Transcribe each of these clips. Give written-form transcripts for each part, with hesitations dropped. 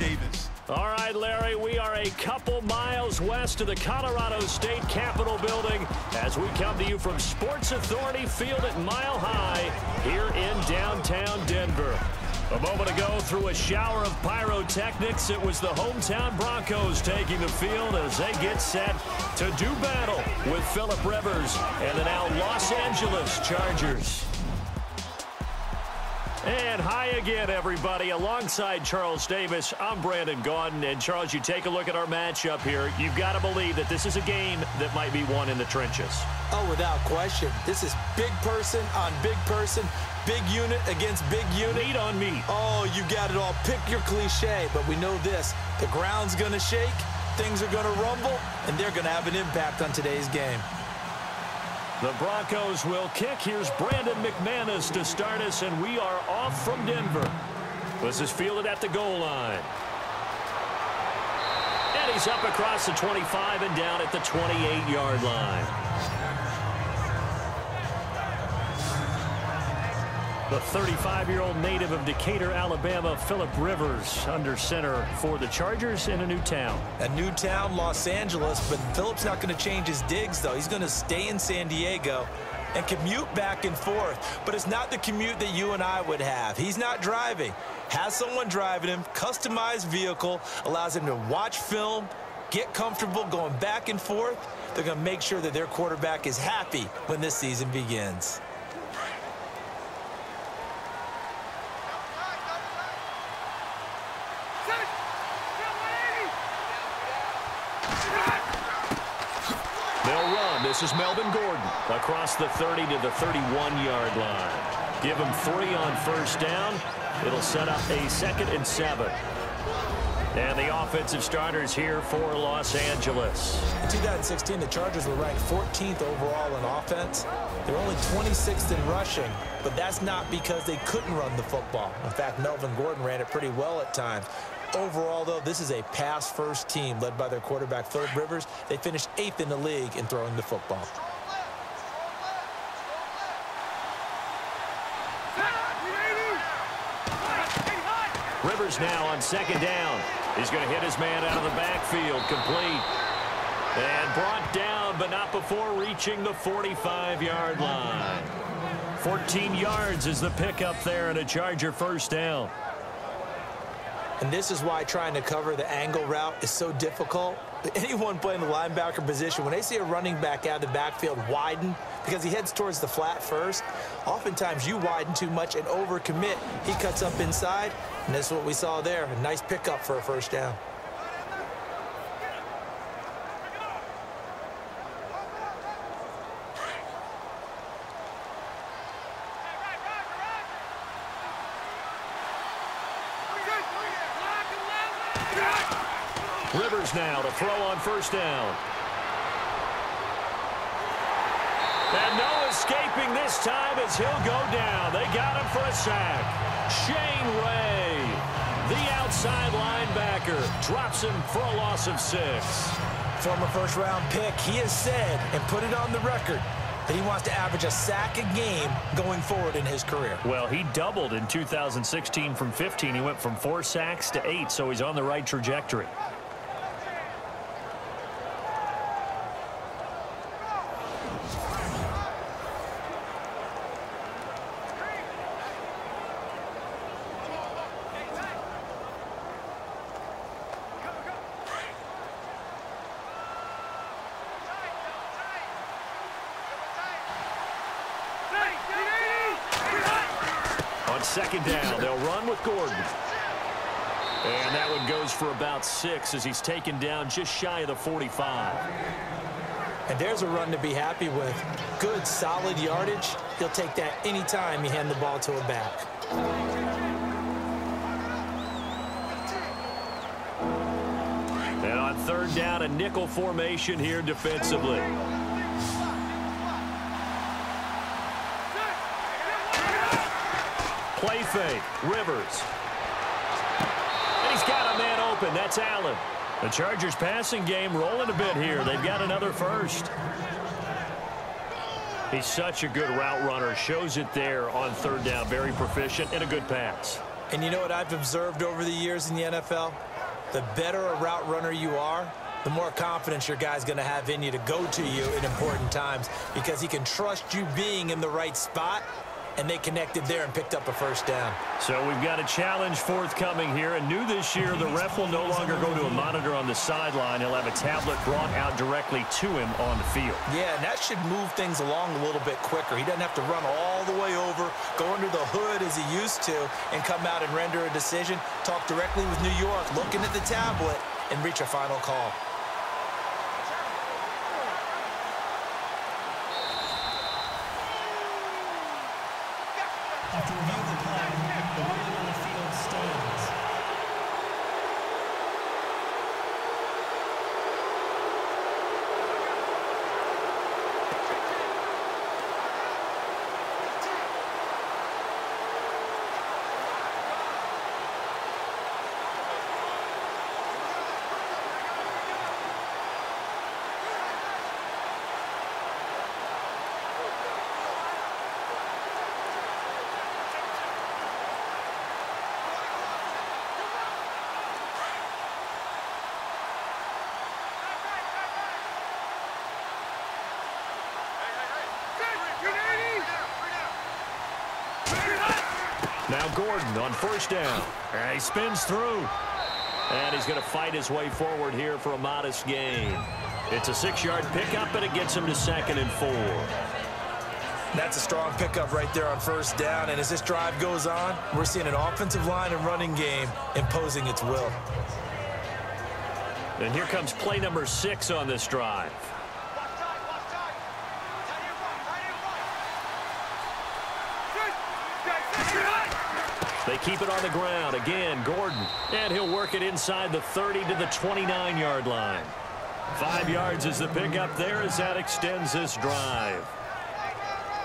Davis. All right, Larry, we are a couple miles west of the Colorado State Capitol building as we come to you from Sports Authority Field at Mile High here in downtown Denver. A moment ago, through a shower of pyrotechnics, it was the hometown Broncos taking the field as they get set to do battle with Phillip Rivers and the now Los Angeles Chargers. And hi again, everybody. Alongside Charles Davis, I'm Brandon Gaudin. And, Charles, you take a look at our matchup here. You've got to believe that this is a game that might be won in the trenches. Oh, without question. This is big person on big person, big unit against big unit. Meat on meat. Oh, you got it all. Pick your cliche, but we know this. The ground's going to shake, things are going to rumble, and they're going to have an impact on today's game. The Broncos will kick. Here's Brandon McManus to start us, and we are off from Denver. This is fielded at the goal line. And he's up across the 25 and down at the 28-yard line. The 35-year-old native of Decatur, Alabama, Phillip Rivers, under center for the Chargers in a new town. A new town, Los Angeles, but Phillip's not going to change his digs, though. He's going to stay in San Diego and commute back and forth. But it's not the commute that you and I would have. He's not driving. Has someone driving him, customized vehicle, allows him to watch film, get comfortable going back and forth. They're going to make sure that their quarterback is happy when this season begins. This is Melvin Gordon across the 30 to the 31-yard line. Give him 3 on first down. It'll set up a 2nd and 7. And the offensive starters here for Los Angeles. In 2016, the Chargers were ranked 14th overall in offense. They're only 26th in rushing, but that's not because they couldn't run the football. In fact, Melvin Gordon ran it pretty well at times. Overall, though, this is a pass-first team led by their quarterback, Phillip Rivers. They finished 8th in the league in throwing the football. Rivers now on 2nd down. He's going to hit his man out of the backfield, complete. And brought down, but not before reaching the 45-yard line. 14 yards is the pickup there and a Charger first down. And this is why trying to cover the angle route is so difficult. Anyone playing the linebacker position, when they see a running back out of the backfield widen because he heads towards the flat first, oftentimes you widen too much and overcommit. He cuts up inside, and that's what we saw there. A nice pickup for a first down. Rivers now to throw on first down. And no escaping this time as he'll go down. They got him for a sack. Shane Ray, the outside linebacker, drops him for a loss of 6. Former first-round pick, he has said and put it on the record that he wants to average a sack a game going forward in his career. Well, he doubled in 2016 from 15. He went from 4 sacks to 8, so he's on the right trajectory. On 2nd down, they'll run with Gordon. And that one goes for about 6 as he's taken down just shy of the 45. And there's a run to be happy with. Good, solid yardage. He'll take that anytime you hand the ball to a back. And on 3rd down, a nickel formation here defensively. Play fake, Rivers. And he's got a man open. That's Allen. The Chargers passing game rolling a bit here. They've got another first. He's such a good route runner. Shows it there on 3rd down. Very proficient and a good pass. And you know what I've observed over the years in the NFL? the better a route runner you are, the more confidence your guy's going to have in you to go to you in important times because he can trust you being in the right spot, and they connected there and picked up a first down. So we've got a challenge forthcoming here, and new this year, the ref will no longer go to a monitor on the sideline. He'll have a tablet brought out directly to him on the field. Yeah, and that should move things along a little bit quicker. He doesn't have to run all the way over, go under the hood as he used to, and come out and render a decision, talk directly with New York, looking at the tablet, and reach a final call. After review of the play, the ruling on the field stands. Now Gordon on first down. And he spins through. And he's going to fight his way forward here for a modest gain. It's a 6-yard pickup, and it gets him to 2nd and 4. That's a strong pickup right there on first down. And as this drive goes on, we're seeing an offensive line and running game imposing its will. And here comes play number 6 on this drive. They keep it on the ground. Again, Gordon. And he'll work it inside the 30 to the 29-yard line. 5 yards is the pickup there as that extends this drive.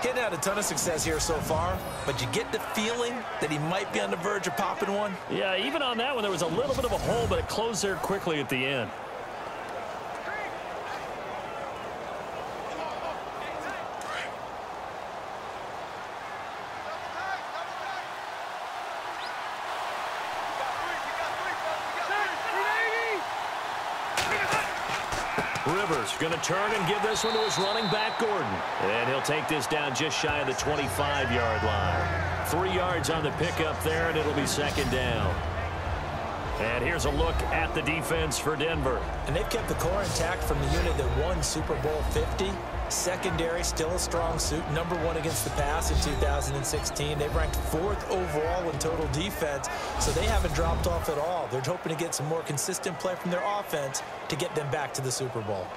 Getting out a ton of success here so far, but you get the feeling that he might be on the verge of popping one. Yeah, even on that one, there was a little bit of a hole, but it closed there quickly at the end. Rivers going to turn and give this one to his running back, Gordon. And he'll take this down just shy of the 25-yard line. 3 yards on the pickup there, and it'll be 2nd down. And here's a look at the defense for Denver. And they've kept the core intact from the unit that won Super Bowl 50. Secondary, still a strong suit. Number 1 against the pass in 2016. They've ranked 4th overall in total defense, so they haven't dropped off at all. They're hoping to get some more consistent play from their offense to get them back to the Super Bowl.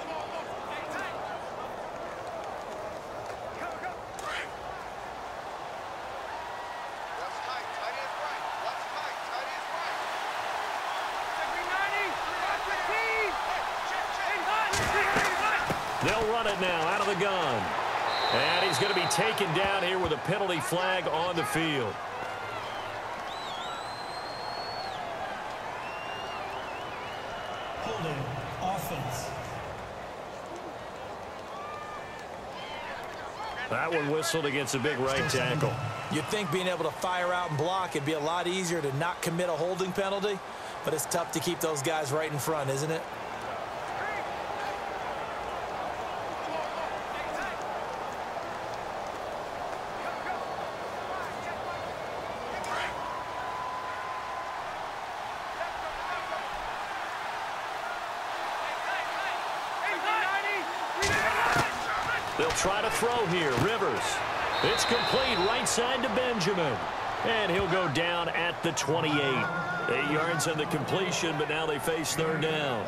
They'll run it now out of the gun. And he's going to be taken down here with a penalty flag on the field. Holding offense. That one whistled against a big right tackle. You'd think being able to fire out and block, it'd be a lot easier to not commit a holding penalty, but it's tough to keep those guys right in front, isn't it? They'll try to throw here. Rivers. It's complete right side to Benjamin. And he'll go down at the 28. 8 yards on the completion, but now they face 3rd down.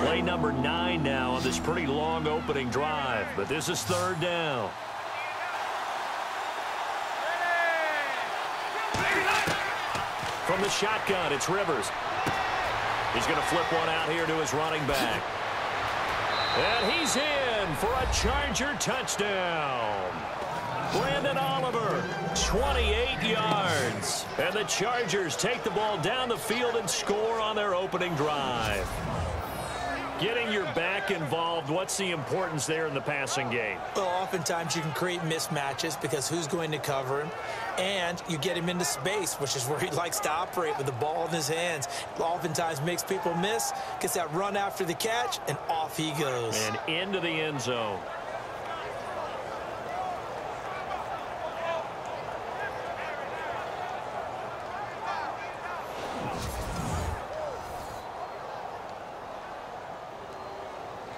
Play number 9 now on this pretty long opening drive, but this is 3rd down. From the shotgun, it's Rivers. He's going to flip one out here to his running back. And he's in for a Charger touchdown. Brandon Oliver, 28 yards. And the Chargers take the ball down the field and score on their opening drive. Getting your back involved, what's the importance there in the passing game? Well, oftentimes you can create mismatches because who's going to cover him, and you get him into space, which is where he likes to operate with the ball in his hands. Oftentimes makes people miss, gets that run after the catch, and off he goes. And into the end zone.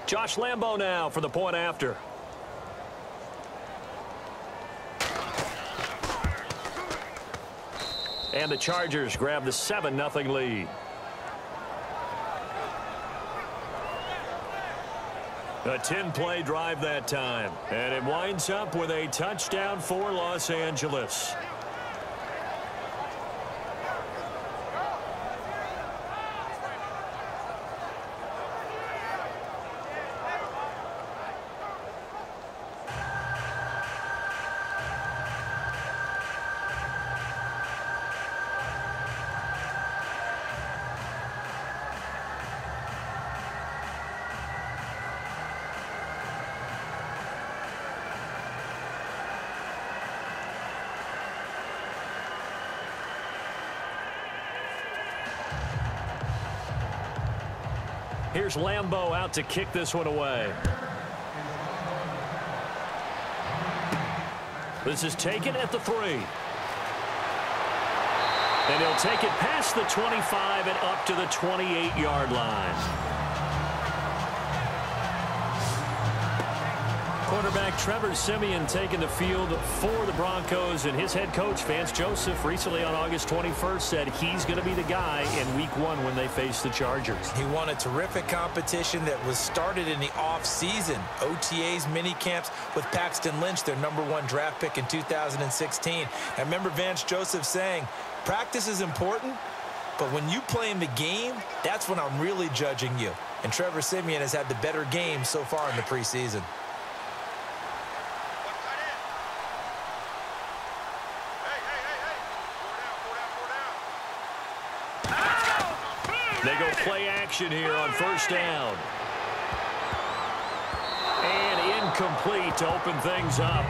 Josh Lambo now for the point after. And the Chargers grab the 7-0 lead. A 10-play drive that time. And it winds up with a touchdown for Los Angeles. Here's Lambo out to kick this one away. This is taken at the 3. And he'll take it past the 25 and up to the 28-yard line. Quarterback Trevor Siemian taking the field for the Broncos, and his head coach, Vance Joseph, recently on August 21st said he's going to be the guy in Week 1 when they face the Chargers. He won a terrific competition that was started in the offseason. OTAs, mini camps with Paxton Lynch, their #1 draft pick in 2016. I remember Vance Joseph saying, practice is important, but when you play in the game, that's when I'm really judging you. And Trevor Siemian has had the better game so far in the preseason. They go play action here on first down. And incomplete to open things up.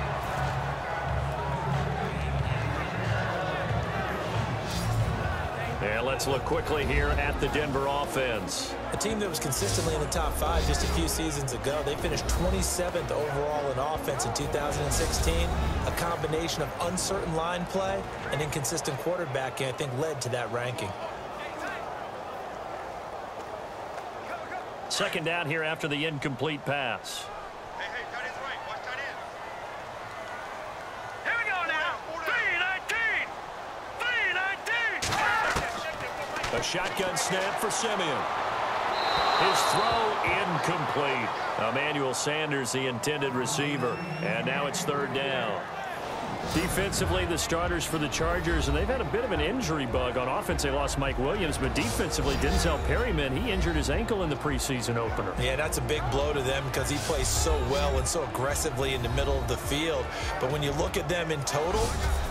And let's look quickly here at the Denver offense. A team that was consistently in the top 5 just a few seasons ago. They finished 27th overall in offense in 2016. A combination of uncertain line play and inconsistent quarterbacking, I think, led to that ranking. Second down here after the incomplete pass. Hey, tight end's right. Watch tight end. Here we go now. 3-19. A shotgun snap for Siemian. His throw incomplete. Emmanuel Sanders, the intended receiver. And now it's third down. Defensively, the starters for the Chargers, and they've had a bit of an injury bug. On offense, they lost Mike Williams, but defensively, Denzel Perryman, he injured his ankle in the preseason opener. Yeah, that's a big blow to them because he plays so well and so aggressively in the middle of the field. But when you look at them in total,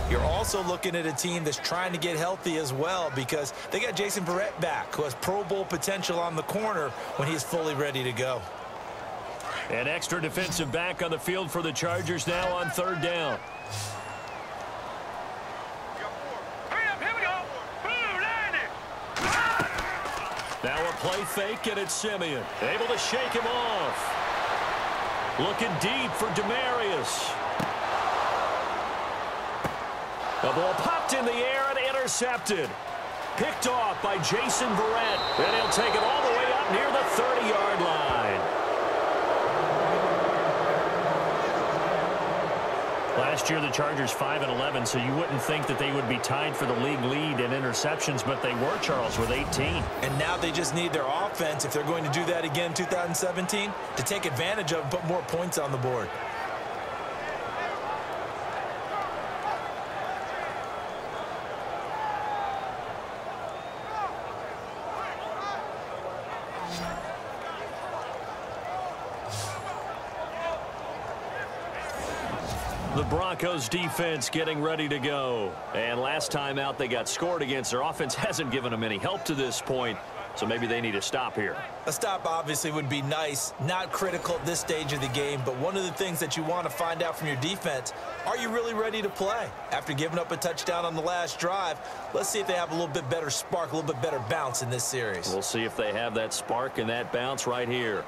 you're also looking at a team that's trying to get healthy as well, because they got Jason Verrett back, who has Pro Bowl potential on the corner when he's fully ready to go. An extra defensive back on the field for the Chargers now on third down. Now a play fake, and it's Siemian. Able to shake him off. Looking deep for Demaryius. The ball popped in the air and intercepted. Picked off by Jason Verrett. And he'll take it all the way up near the 30-yard line. Last year, the Chargers 5-11, so you wouldn't think that they would be tied for the league lead in interceptions, but they were, Charles, with 18. And now they just need their offense, if they're going to do that again in 2017, to take advantage of and put more points on the board. The Broncos defense getting ready to go. And last time out they got scored against. Their offense hasn't given them any help to this point. so maybe they need a stop here. A stop obviously would be nice, not critical at this stage of the game, but one of the things that you want to find out from your defense, are you really ready to play? After giving up a touchdown on the last drive, let's see if they have a little bit better spark, a little bit better bounce in this series. We'll see if they have that spark and that bounce right here.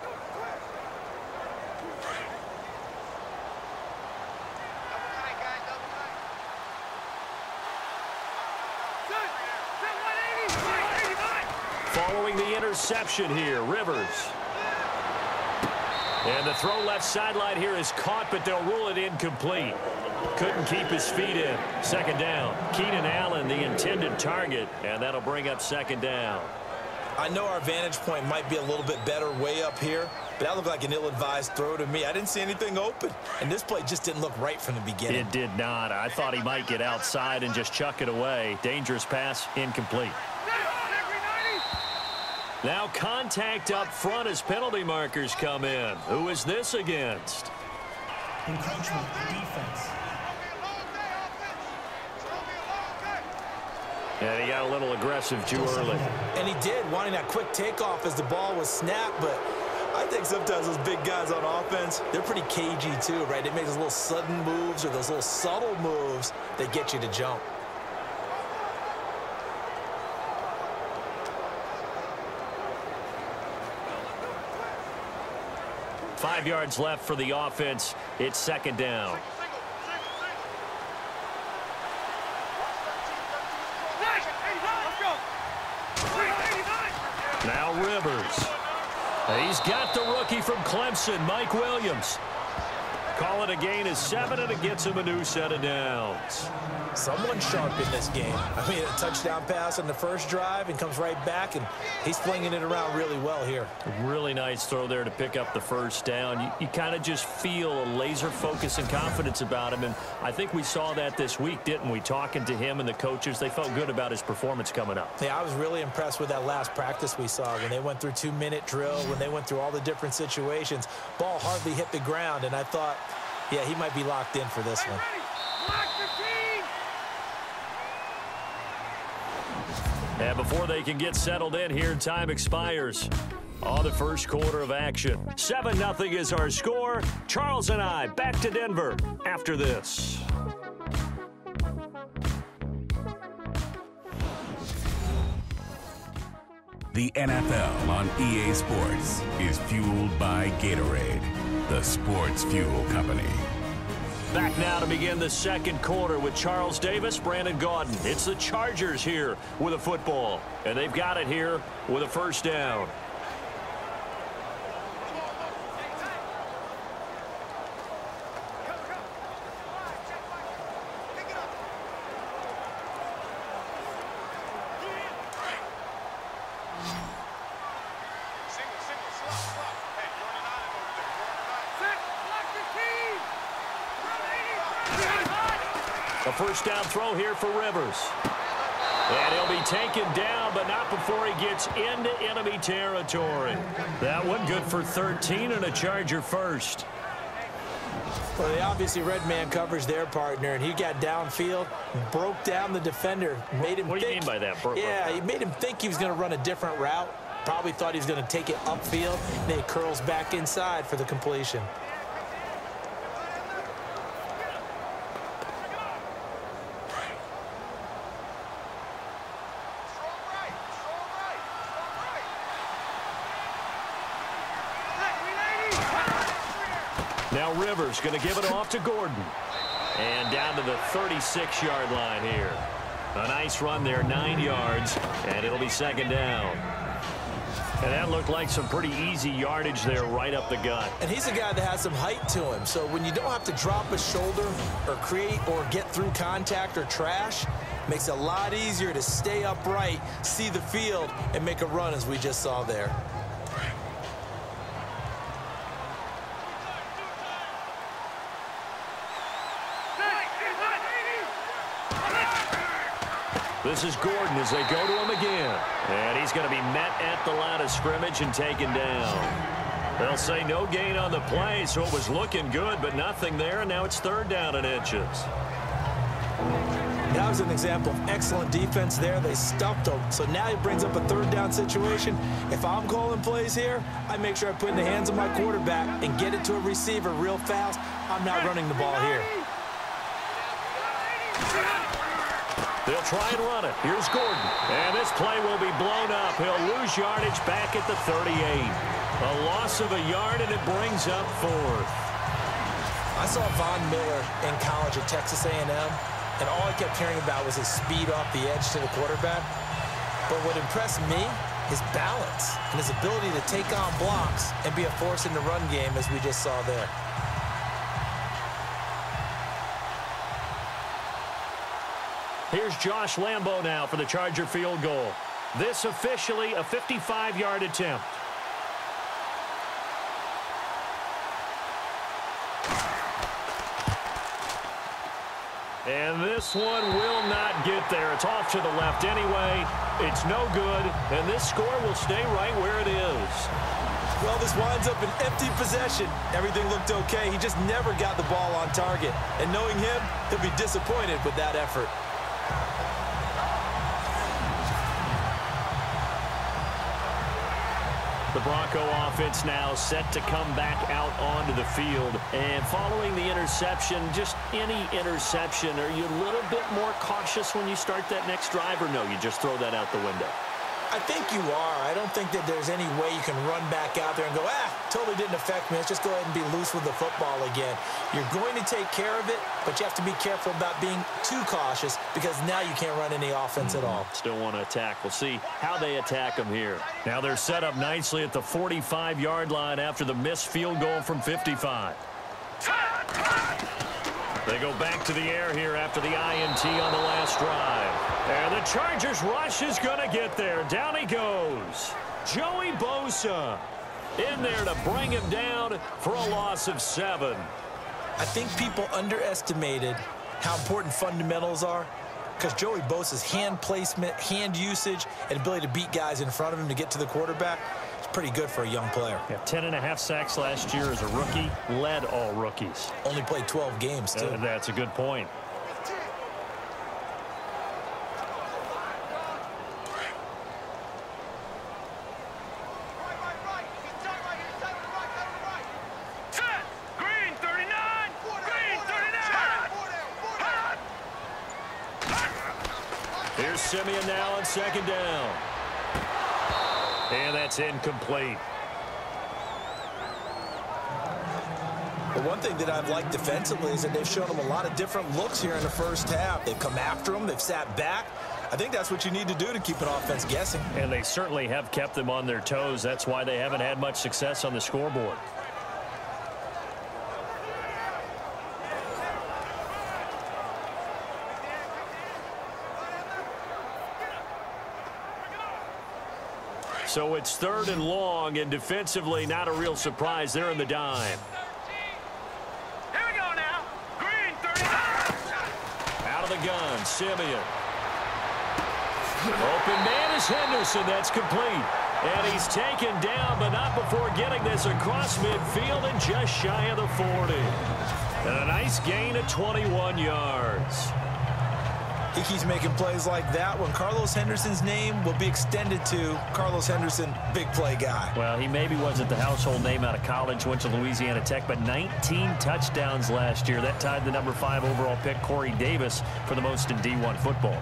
Following the interception here, Rivers. And the throw left sideline here is caught, but they'll rule it incomplete. Couldn't keep his feet in. Second down. Keenan Allen, the intended target, and that'll bring up second down. I know our vantage point might be a little bit better way up here, but that looked like an ill-advised throw to me. I didn't see anything open, and this play just didn't look right from the beginning. It did not. I thought he might get outside and just chuck it away. Dangerous pass, incomplete. Now contact up front as penalty markers come in. Who is this against? Encroachment, defense. And he got a little aggressive too early. And he did, wanting that quick takeoff as the ball was snapped, but I think sometimes those big guys on offense, they're pretty cagey too, right? They make those little sudden moves or those little subtle moves that get you to jump. Five yards left for the offense. It's second down. Now Rivers. He's got the rookie from Clemson, Mike Williams. Call it a gain of 7, and it gets him a new set of downs. Someone sharp in this game. I mean, a touchdown pass on the first drive and comes right back, and he's flinging it around really well here. Really nice throw there to pick up the first down. You kind of just feel a laser focus and confidence about him, and I think we saw that this week, didn't we? Talking to him and the coaches, they felt good about his performance coming up. Yeah, I was really impressed with that last practice we saw when they went through 2-minute drill, when they went through all the different situations. Ball hardly hit the ground, and I thought, yeah, he might be locked in for this one. And before they can get settled in here, time expires on the first quarter of action. 7-0 is our score. Charles and I back to Denver after this. The NFL on EA Sports is fueled by Gatorade, the sports fuel company. Back now to begin the second quarter with Charles Davis, Brandon Gaudin. It's the Chargers here with a football, and they've got it here with a first down. A first down throw here for Rivers. And he'll be taken down, but not before he gets into enemy territory. That one good for 13 and a Charger first. Well, they obviously red man covers their partner, and he got downfield, broke down the defender, made him What do you mean by that? Yeah, he made him think he was going to run a different route. Probably thought he was going to take it upfield. Then he curls back inside for the completion. Now Rivers going to give it off to Gordon. And down to the 36-yard line here. A nice run there, 9 yards, and it'll be second down. And that looked like some pretty easy yardage there right up the gut. And he's a guy that has some height to him. So when you don't have to drop a shoulder or create or get through contact or trash, makes it a lot easier to stay upright, see the field, and make a run as we just saw there. This is Gordon as they go to him again. And he's going to be met at the line of scrimmage and taken down. They'll say no gain on the play, so it was looking good, but nothing there, and now it's third down and inches. Now was an example of excellent defense there. They stuffed him. So now he brings up a third down situation. If I'm calling plays here, I make sure I put it in the hands of my quarterback and get it to a receiver real fast. I'm not running the ball here. They'll try and run it. Here's Gordon. And this play will be blown up. He'll lose yardage back at the 38. A loss of a yard, and it brings up fourth. I saw Von Miller in college at Texas A&M, and all I kept hearing about was his speed off the edge to the quarterback. But what impressed me, his balance and his ability to take on blocks and be a force in the run game, as we just saw there. Here's Josh Lambo now for the Charger field goal. This officially a 55-yard attempt. And this one will not get there. It's off to the left anyway. It's no good, and this score will stay right where it is. Well, this winds up an empty possession. Everything looked okay. He just never got the ball on target. And knowing him, he'll be disappointed with that effort. The Bronco offense now set to come back out onto the field. And following the interception, just any interception, are you a little bit more cautious when you start that next drive, or no, you just throw that out the window? I think you are. I don't think that there's any way you can run back out there and go, totally didn't affect me. Let's just go ahead and be loose with the football again. You're going to take care of it, but you have to be careful about being too cautious because now you can't run any offense at all. Still want to attack. We'll see how they attack them here. Now they're set up nicely at the 45-yard line after the missed field goal from 55. They go back to the air here after the INT on the last drive. And the Chargers rush is going to get there. Down he goes. Joey Bosa in there to bring him down for a loss of 7. I think people underestimated how important fundamentals are because Joey Bosa's hand placement, hand usage, and ability to beat guys in front of him to get to the quarterback is pretty good for a young player. Yeah, 10.5 sacks last year as a rookie, led all rookies. Only played 12 games, too. That's a good point. Here's Simeon now on second down. And that's incomplete. But one thing that I've liked defensively is that they've shown him a lot of different looks here in the first half. They've come after him. They've sat back. I think that's what you need to do to keep an offense guessing. And they certainly have kept them on their toes. That's why they haven't had much success on the scoreboard. So it's 3rd and long, and defensively not a real surprise. They're in the dime. Here we go now. Green 39. Out of the gun, Simeon. Open man is Henderson. That's complete. And he's taken down, but not before getting this across midfield and just shy of the 40. And a nice gain of 21 yards. He keeps making plays like that when Carlos Henderson's name will be extended to Carlos Henderson, big play guy. Well, he maybe wasn't the household name out of college, went to Louisiana Tech, but 19 touchdowns last year. That tied the number 5 overall pick, Corey Davis, for the most in D1 football.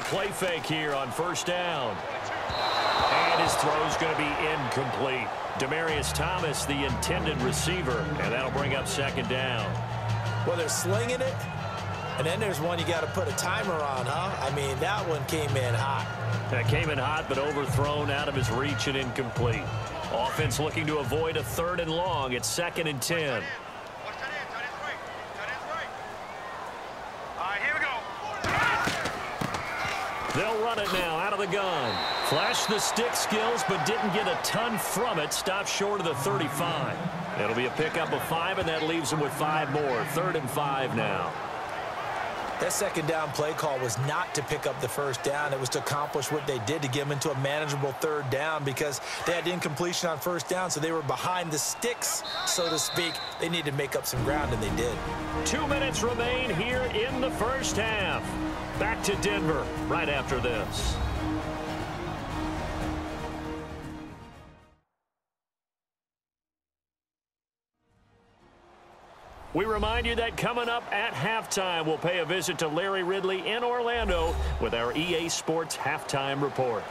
Play fake here on first down. And his throw's going to be incomplete. Demaryius Thomas, the intended receiver, and that'll bring up second down. Well, they're slinging it, and then there's one you got to put a timer on, huh? I mean, that one came in hot. That came in hot, but overthrown out of his reach and incomplete. Offense looking to avoid a 3rd and long. It's 2nd and 10. They'll run it now out of the gun. Flashed the stick skills, but didn't get a ton from it. Stopped short of the 35. It'll be a pickup of 5, and that leaves them with 5 more. 3rd and 5 now. That second down play call was not to pick up the first down. It was to accomplish what they did, to get them into a manageable third down, because they had incompletion on first down, so they were behind the sticks, so to speak. They needed to make up some ground, and they did. 2 minutes remain here in the first half. Back to Denver right after this. We remind you that coming up at halftime, we'll pay a visit to Larry Ridley in Orlando with our EA Sports Halftime Report.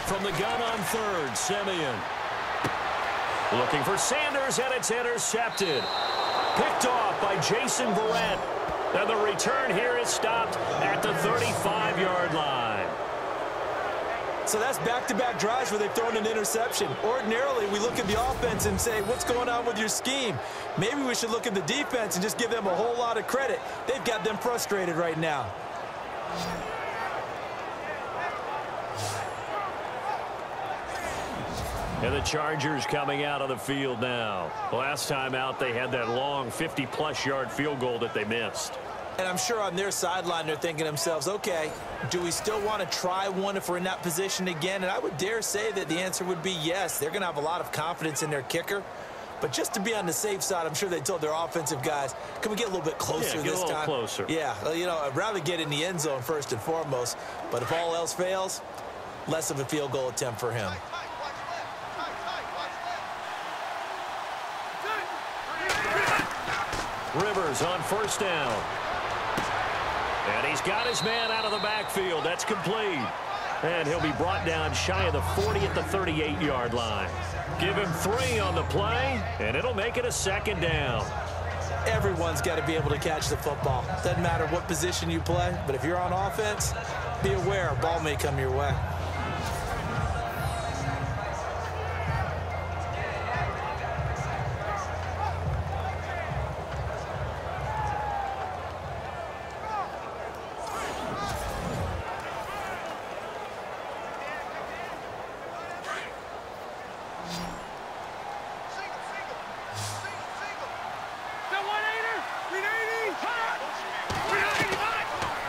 From the gun on third, Simeon. Looking for Sanders, and it's intercepted. Picked off by Jason Verrett. And the return here is stopped at the 35-yard line. So that's back-to-back drives where they've thrown an interception. Ordinarily, we look at the offense and say, what's going on with your scheme? Maybe we should look at the defense and just give them a whole lot of credit. They've got them frustrated right now. And the Chargers coming out of the field now. Last time out, they had that long 50-plus yard field goal that they missed. And I'm sure on their sideline, they're thinking to themselves, okay, do we still want to try one if we're in that position again? And I would dare say that the answer would be yes. They're going to have a lot of confidence in their kicker. But just to be on the safe side, I'm sure they told their offensive guys, can we get a little bit closer this time? Yeah, get a little closer. Yeah, well, you know, I'd rather get in the end zone first and foremost. But if all else fails, less of a field goal attempt for him. Rivers on first down. And he's got his man out of the backfield. That's complete. And he'll be brought down shy of the 40 at the 38-yard line. Give him 3 on the play, and it'll make it a second down. Everyone's got to be able to catch the football. Doesn't matter what position you play, but if you're on offense, be aware a ball may come your way.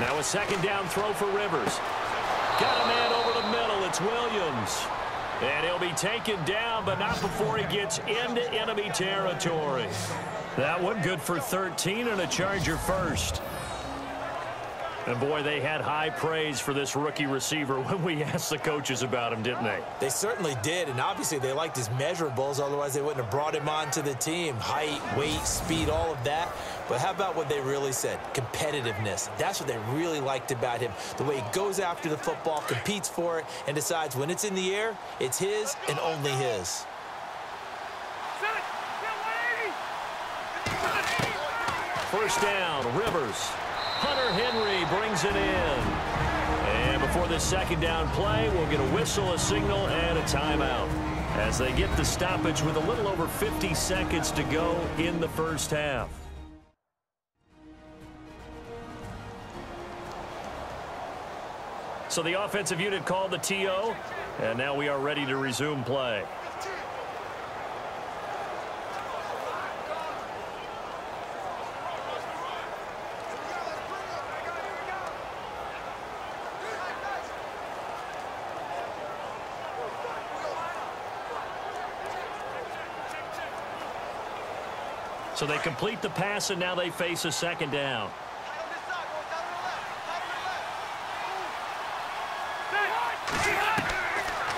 Now a second down throw for Rivers. Got a man over the middle. It's Williams. And he'll be taken down, but not before he gets into enemy territory. That one good for 13 and a Charger first. And, boy, they had high praise for this rookie receiver when we asked the coaches about him, didn't they? They certainly did, and obviously they liked his measurables. Otherwise, they wouldn't have brought him onto the team. Height, weight, speed, all of that. But how about what they really said? Competitiveness. That's what they really liked about him. The way he goes after the football, competes for it, and decides when it's in the air, it's his and only his. First down, Rivers. Hunter Henry brings it in. And before the second down play, we'll get a whistle, a signal, and a timeout as they get the stoppage with a little over 50 seconds to go in the first half. So the offensive unit called the TO, and now we are ready to resume play. So they complete the pass, and now they face a second down.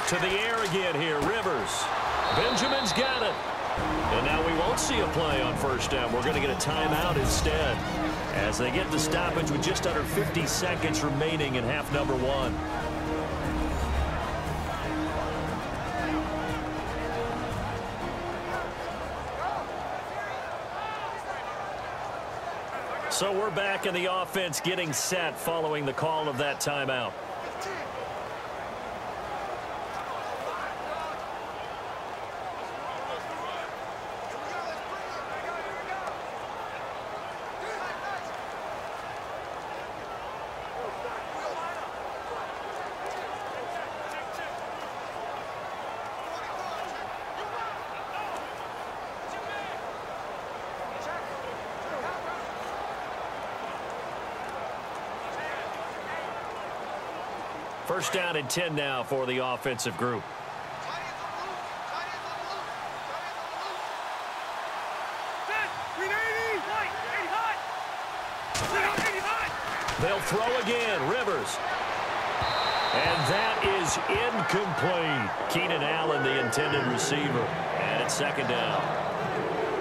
To the air again here, Rivers. Benjamin's got it. And now we won't see a play on first down. We're going to get a timeout instead as they get the stoppage with just under 50 seconds remaining in half number 1. So we're back in the offense getting set following the call of that timeout. First down and 10 now for the offensive group. They'll throw again. Rivers. And that is incomplete. Keenan Allen, the intended receiver. And it's second down.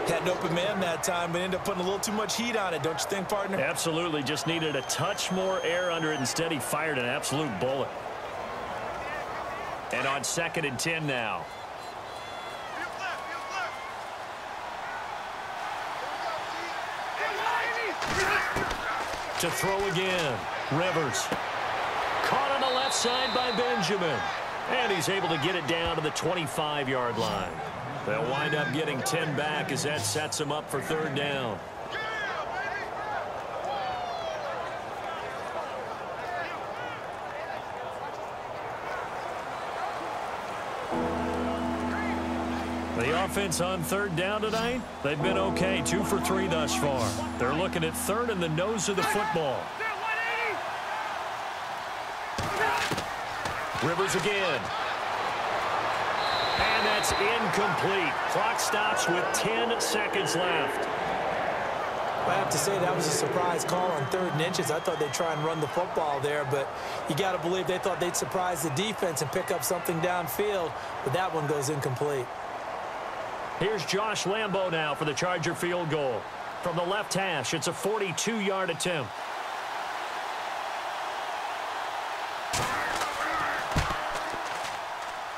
Had an open man that time, but ended up putting a little too much heat on it, don't you think, partner? Absolutely. Just needed a touch more air under it. Instead, he fired an absolute bullet. And on second and 10 now. To throw again. Rivers. Caught on the left side by Benjamin. And he's able to get it down to the 25-yard line. They'll wind up getting 10 back as that sets them up for third down. The offense on third down tonight, they've been okay. 2 for 3 thus far. They're looking at third in the nose of the football. Rivers again. And that's incomplete. Clock stops with 10 seconds left. I have to say that was a surprise call on 3rd and inches. I thought they'd try and run the football there, but you got to believe they thought they'd surprise the defense and pick up something downfield, but that one goes incomplete. Here's Josh Lambo now for the Charger field goal. From the left hash, it's a 42-yard attempt.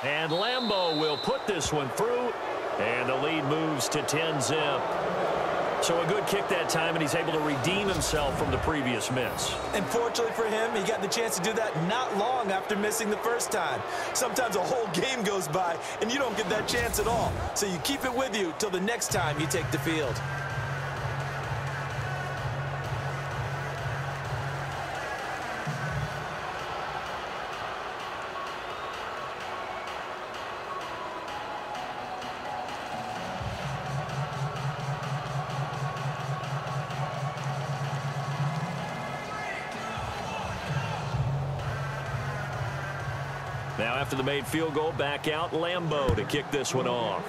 And Lambo will put this one through, and the lead moves to 10-zip. So a good kick that time, and he's able to redeem himself from the previous miss. And fortunately for him, he got the chance to do that not long after missing the first time. Sometimes a whole game goes by, and you don't get that chance at all. So you keep it with you till the next time you take the field. Now after the made field goal, back out Lambo to kick this one off.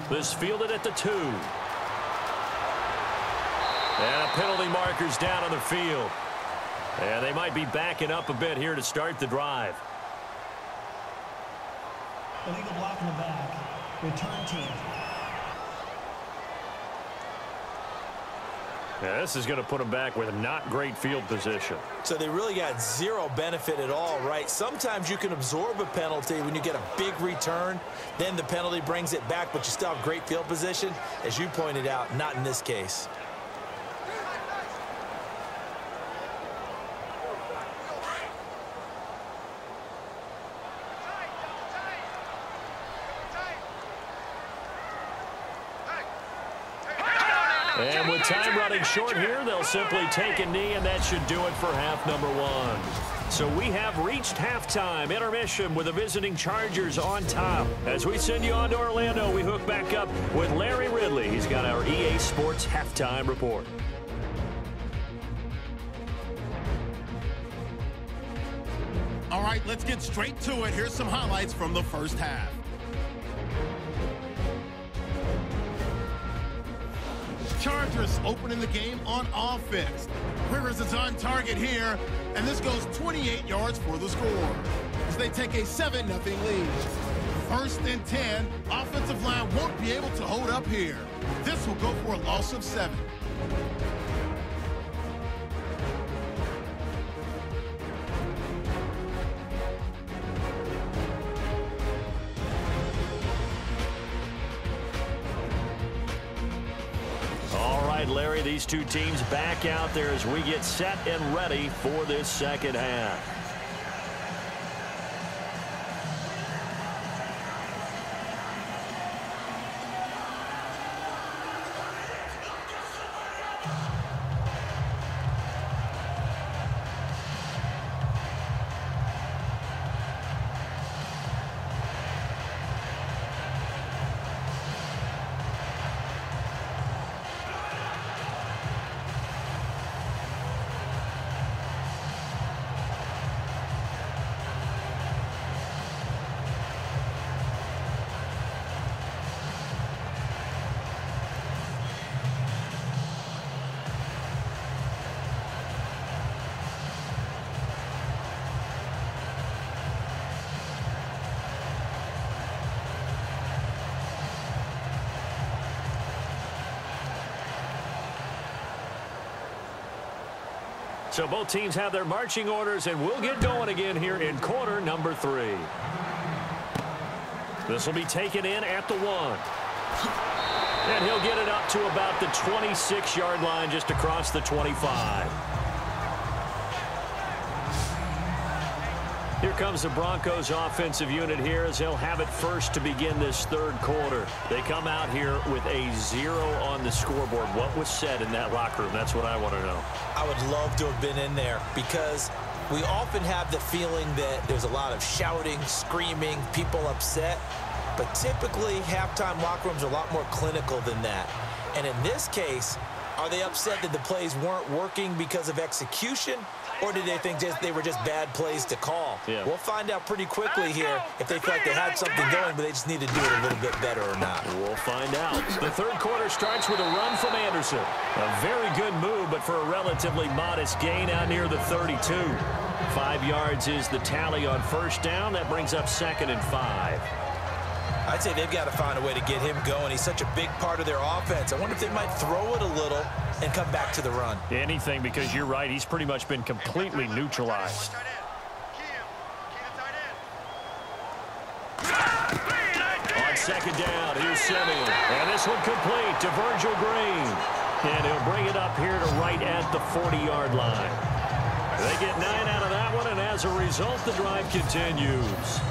This fielded at the 2. And a penalty marker's down on the field. And they might be backing up a bit here to start the drive. Illegal block in the back. Return team. Yeah, this is going to put them back with not great field position. So they really got zero benefit at all, right? Sometimes you can absorb a penalty when you get a big return. Then the penalty brings it back, but you still have great field position. As you pointed out, not in this case. And with time running short here, they'll simply take a knee, and that should do it for half number 1. So we have reached halftime. Intermission with the visiting Chargers on top. As we send you on to Orlando, we hook back up with Larry Ridley. He's got our EA Sports halftime report. All right, let's get straight to it. Here's some highlights from the first half. Chargers opening the game on offense. Rivers is on target here, and this goes 28 yards for the score as they take a 7-0 lead. 1st and 10, offensive line won't be able to hold up here. This will go for a loss of 7. Larry, these two teams back out there as we get set and ready for this second half. So both teams have their marching orders, and we'll get going again here in quarter number 3. This will be taken in at the 1. And he'll get it up to about the 26-yard line, just across the 25. Here comes the Broncos offensive unit here as they'll have it first to begin this third quarter. They come out here with a 0 on the scoreboard. What was said in that locker room? That's what I want to know. I would love to have been in there because we often have the feeling that there's a lot of shouting, screaming, people upset. But typically, halftime locker rooms are a lot more clinical than that. And in this case, are they upset that the plays weren't working because of execution? Or did they think they were just bad plays to call? Yeah. We'll find out pretty quickly here if they feel like they had something going, but they just need to do it a little bit better or not. We'll find out. The third quarter starts with a run from Anderson. A very good move, but for a relatively modest gain out near the 32. 5 yards is the tally on first down. That brings up 2nd and 5. I'd say they've got to find a way to get him going. He's such a big part of their offense. I wonder if they might throw it a little and come back to the run. Anything, because you're right. He's pretty much been completely neutralized. On second down, here's Simeon. And this one complete to Virgil Green. And he'll bring it up here to right at the 40-yard line. They get 9 out of that one, and as a result, the drive continues.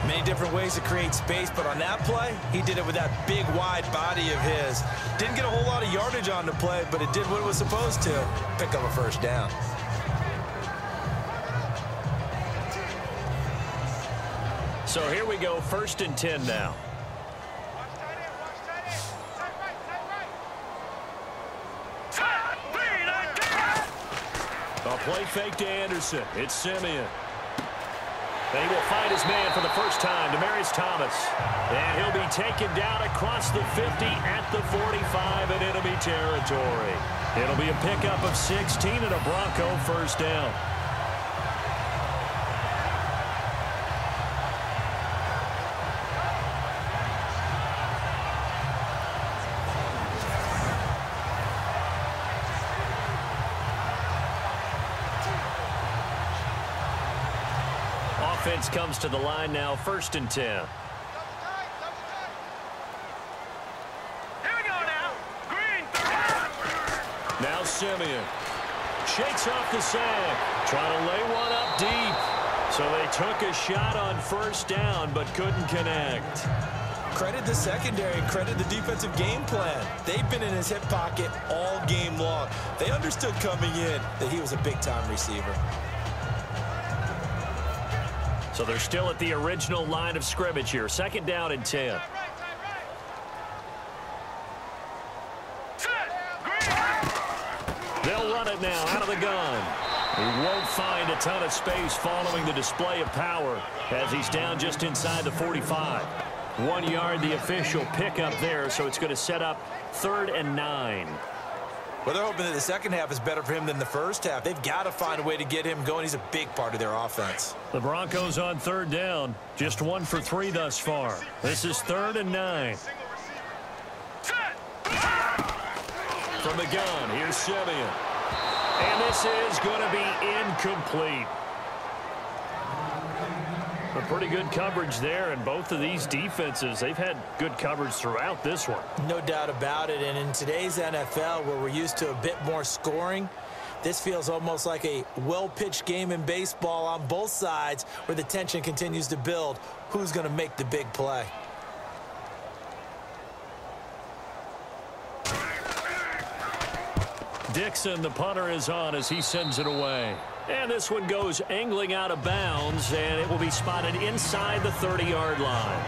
Many different ways to create space, but on that play, he did it with that big, wide body of his. Didn't get a whole lot of yardage on the play, but it did what it was supposed to, pick up a first down. So here we go, 1st and 10 now. A play fake to Anderson. It's Simeon. And he will find his man for the first time, Demaryius Thomas. And he'll be taken down across the 50 at the 45 in enemy territory. It'll be a pickup of 16 and a Bronco first down. Offense comes to the line now, 1st and 10. Here we go now. Green. Now Simeon shakes off the sack, trying to lay one up deep. So they took a shot on first down, but couldn't connect. Credit the secondary, credit the defensive game plan. They've been in his hip pocket all game long. They understood coming in that he was a big-time receiver. So they're still at the original line of scrimmage here. 2nd down and 10. They'll run it now out of the gun. He won't find a ton of space following the display of power as he's down just inside the 45. 1 yard, the official pickup there, so it's going to set up 3rd and 9. Well, they're hoping that the second half is better for him than the first half. They've got to find a way to get him going. He's a big part of their offense. The Broncos on 3rd down. Just 1 for 3 thus far. This is 3rd and 9. From the gun, here's Simeon. And this is going to be incomplete. A pretty good coverage there, and both of these defenses, they've had good coverage throughout this one. No doubt about it, and in today's NFL, where we're used to a bit more scoring, this feels almost like a well-pitched game in baseball on both sides where the tension continues to build. Who's going to make the big play? Dixon, the punter, is on as he sends it away. And this one goes angling out of bounds, and it will be spotted inside the 30-yard line.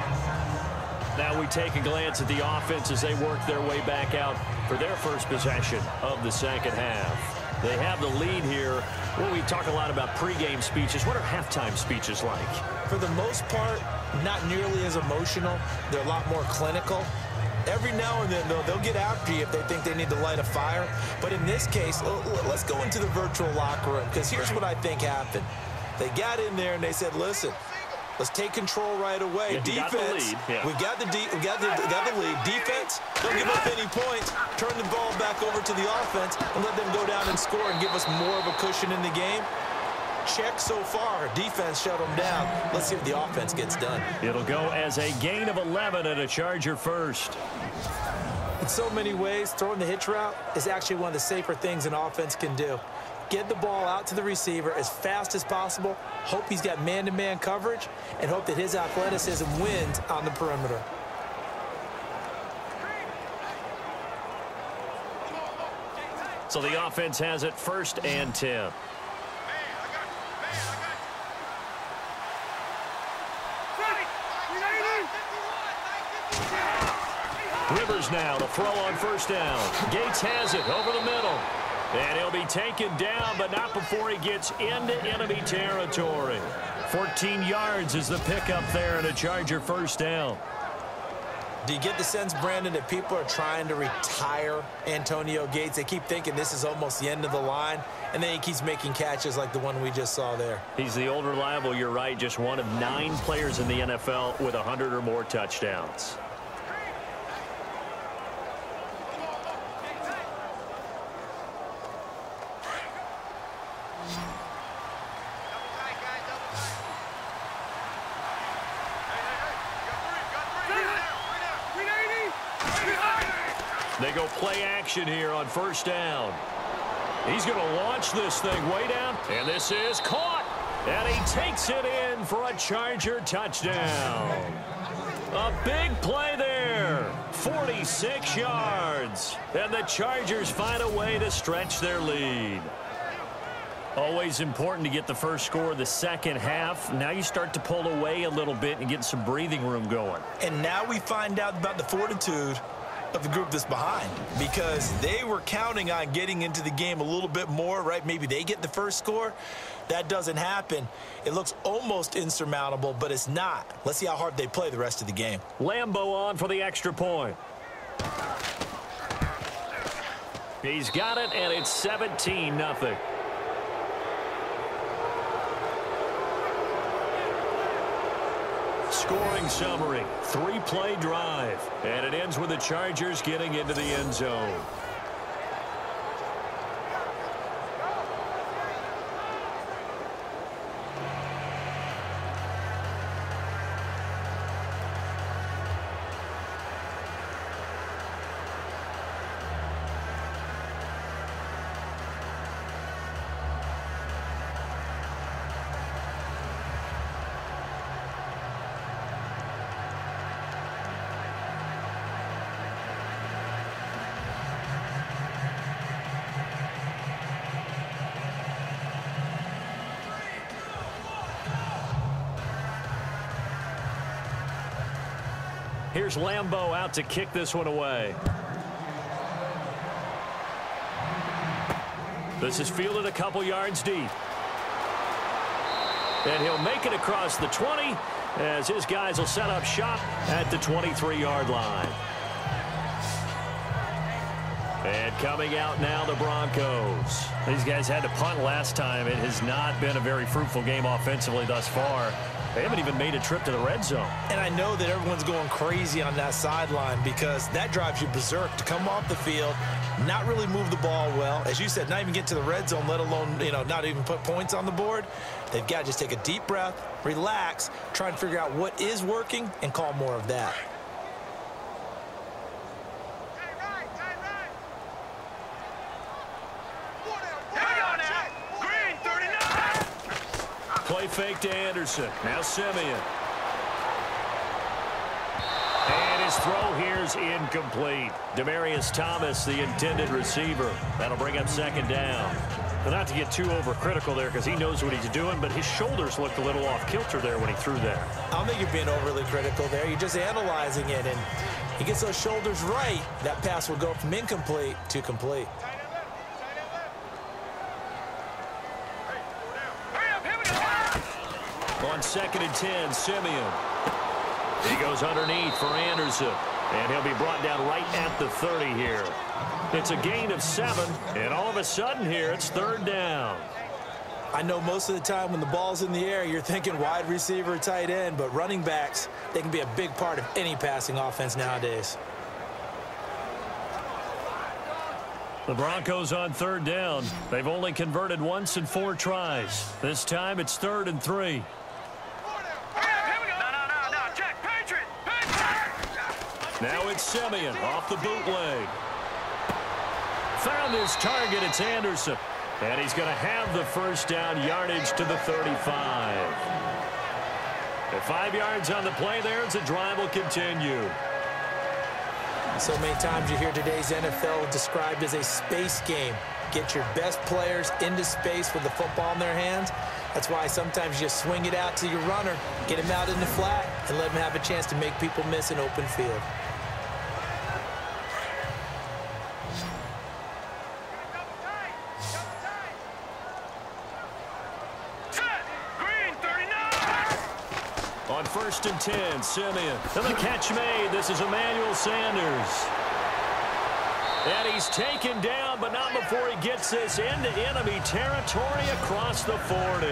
Now we take a glance at the offense as they work their way back out for their first possession of the second half. They have the lead here. Well, we talk a lot about pregame speeches. What are halftime speeches like? For the most part, not nearly as emotional. They're a lot more clinical. Every now and then, though, they'll get after you if they think they need to light a fire. But in this case, let's go into the virtual locker room, because here's what I think happened. They got in there and they said, listen, Let's take control right away. Yeah, defense, we got the lead. we got the lead. Defense, don't give up any points. Turn the ball back over to the offense and let them go down and score and give us more of a cushion in the game. Check so far. Defense shut them down. Let's see if the offense gets done. It'll go as a gain of 11 and a Charger first. In so many ways, throwing the hitch route is actually one of the safer things an offense can do. Get the ball out to the receiver as fast as possible, hope he's got man-to-man coverage, and hope that his athleticism wins on the perimeter. So the offense has it 1st and 10. Rivers now to throw on 1st down. Gates has it over the middle. And he'll be taken down, but not before he gets into enemy territory. 14 yards is the pickup there and a Charger 1st down. Do you get the sense, Brandon, that people are trying to retire Antonio Gates? They keep thinking this is almost the end of the line, and then he keeps making catches like the one we just saw there. He's the old reliable, you're right, just one of 9 players in the NFL with 100 or more touchdowns. They go play action here on 1st down. He's going to launch this thing way down, and this is caught. And he takes it in for a Charger touchdown. A big play there. 46 yards. And the Chargers find a way to stretch their lead. Always important to get the first score of the second half. Now you start to pull away a little bit and get some breathing room going. And now we find out about the fortitude of the group that's behind, because they were counting on getting into the game a little bit more, right? Maybe they get the first score. That doesn't happen. It looks almost insurmountable, but it's not. Let's see how hard they play the rest of the game. Lambo on for the extra point. He's got it, and it's 17-0. Scoring summary, 3-play drive, and it ends with the Chargers getting into the end zone. Here's Lambo out to kick this one away. This is fielded a couple yards deep. And he'll make it across the 20 as his guys will set up shop at the 23-yard line. And coming out now, the Broncos. These guys had to punt last time. It has not been a very fruitful game offensively thus far. They haven't even made a trip to the red zone. And I know that everyone's going crazy on that sideline because that drives you berserk to come off the field, not really move the ball well. As you said, not even get to the red zone, let alone, not even put points on the board. They've got to just take a deep breath, relax, try and figure out what is working and call more of that. Play fake to Anderson. Now Simeon. And his throw here is incomplete. Demaryius Thomas, the intended receiver. That'll bring up 2nd down. But not to get too overcritical there because he knows what he's doing, but his shoulders looked a little off kilter there when he threw that. I don't think you're being overly critical there. You're just analyzing it, and he gets those shoulders right. That pass will go from incomplete to complete. On 2nd and 10, Simeon. He goes underneath for Anderson, and he'll be brought down right at the 30 here. It's a gain of 7, and all of a sudden here, it's 3rd down. I know most of the time when the ball's in the air, you're thinking wide receiver, tight end, but running backs, they can be a big part of any passing offense nowadays. The Broncos on 3rd down. They've only converted once in 4 tries. This time it's 3rd and 3. Now it's Simeon off the bootleg. Found his target. It's Anderson. And he's going to have the 1st down, yardage to the 35. At 5 yards on the play there, as the drive will continue. So many times you hear today's NFL described as a space game. Get your best players into space with the football in their hands. That's why sometimes you just swing it out to your runner, get him out in the flat, and let him have a chance to make people miss an open field. On 1st and 10, Simeon. And the catch made. This is Emmanuel Sanders. And he's taken down, but not before he gets this into enemy territory across the 40.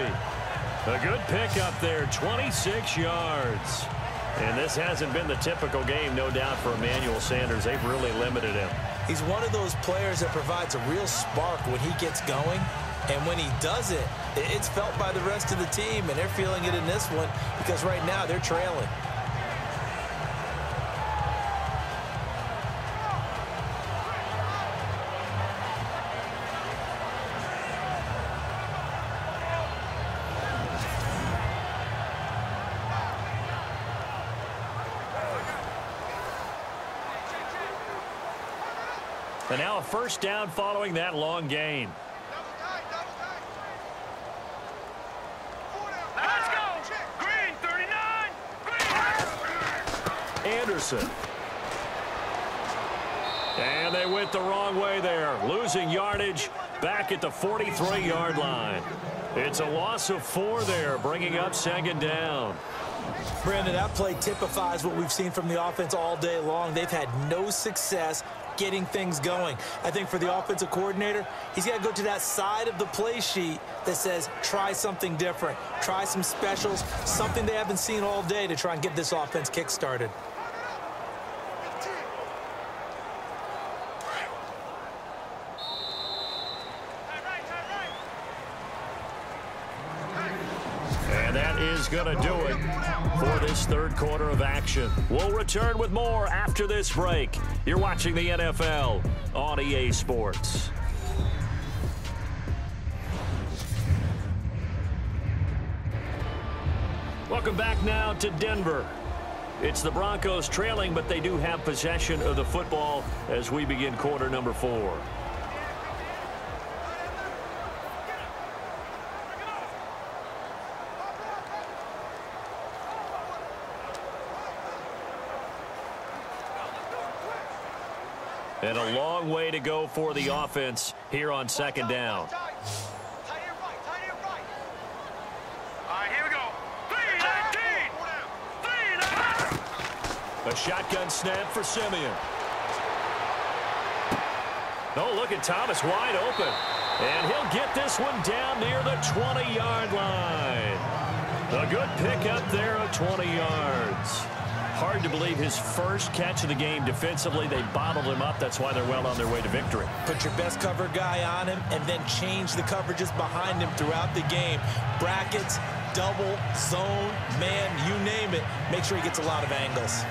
A good pickup there, 26 yards. And this hasn't been the typical game, no doubt, for Emmanuel Sanders. They've really limited him. He's one of those players that provides a real spark when he gets going. And when he does it, it's felt by the rest of the team, and they're feeling it in this one because right now they're trailing. And now a 1st down following that long gain. Let's go! Green, 39! Green! Anderson. And they went the wrong way there, losing yardage back at the 43-yard line. It's a loss of 4 there, bringing up 2nd down. Brandon, that play typifies what we've seen from the offense all day long. They've had no success getting things going. I think for the offensive coordinator, he's got to go to that side of the play sheet that says try something different, try some specials, something they haven't seen all day to try and get this offense kick-started. And that is going to do it for this 3rd quarter of action. We'll return with more after this break. You're watching the NFL on EA Sports. Welcome back now to Denver. It's the Broncos trailing, but they do have possession of the football as we begin quarter number 4. And a long way to go for the offense here on 2nd down. All right, here we go. 3-19! 3-19! A shotgun snap for Simeon. Oh, look at Thomas wide open. And he'll get this one down near the 20-yard line. A good pickup there of 20 yards. Hard to believe his first catch of the game defensively. They bottled him up. That's why they're well on their way to victory. Put your best cover guy on him and then change the coverages behind him throughout the game. Brackets, double, zone, man, you name it. Make sure he gets a lot of angles.